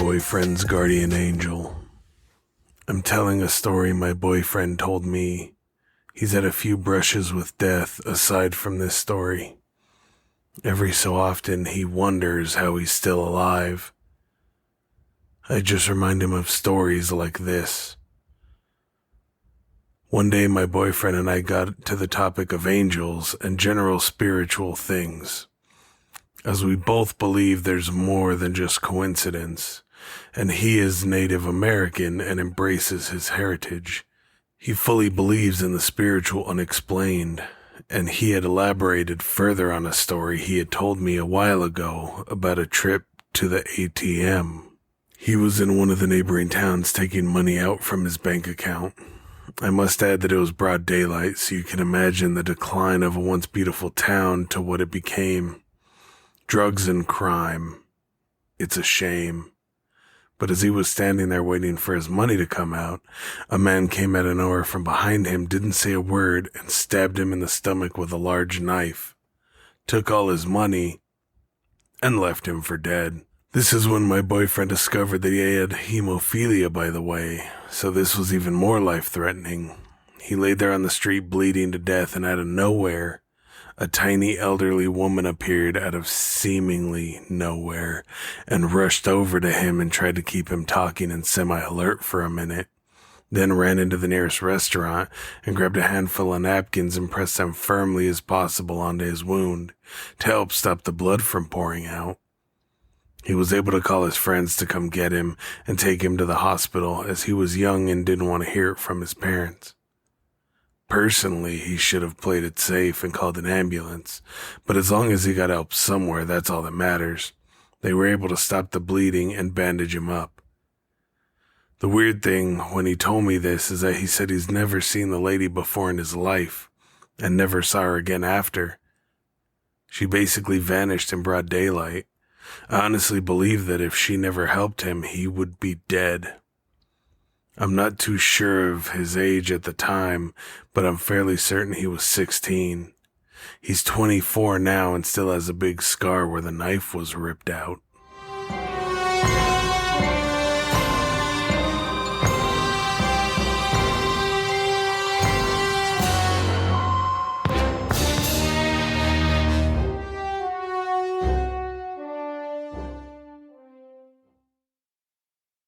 boyfriend's guardian angel. I'm telling a story my boyfriend told me. He's had a few brushes with death aside from this story. Every so often he wonders how he's still alive. I just remind him of stories like this. One day my boyfriend and I got to the topic of angels and general spiritual things, as we both believe there's more than just coincidence, and he is Native American and embraces his heritage. He fully believes in the spiritual unexplained, and he had elaborated further on a story he had told me a while ago about a trip to the ATM. He was in one of the neighboring towns taking money out from his bank account. I must add that it was broad daylight, so you can imagine the decline of a once beautiful town to what it became. Drugs and crime. It's a shame. But as he was standing there waiting for his money to come out, a man came out of nowhere from behind him, didn't say a word, and stabbed him in the stomach with a large knife, took all his money, and left him for dead. This is when my boyfriend discovered that he had hemophilia, by the way, so this was even more life-threatening. He laid there on the street bleeding to death, and out of nowhere, a tiny elderly woman appeared out of seemingly nowhere and rushed over to him and tried to keep him talking and semi-alert for a minute, then ran into the nearest restaurant and grabbed a handful of napkins and pressed them firmly as possible onto his wound to help stop the blood from pouring out. He was able to call his friends to come get him and take him to the hospital, as he was young and didn't want to hear it from his parents. Personally, he should have played it safe and called an ambulance, but as long as he got help somewhere, that's all that matters. They were able to stop the bleeding and bandage him up. The weird thing when he told me this is that he said he's never seen the lady before in his life and never saw her again after. She basically vanished in broad daylight. I honestly believe that if she never helped him, he would be dead. I'm not too sure of his age at the time, but I'm fairly certain he was 16. He's 24 now and still has a big scar where the knife was ripped out.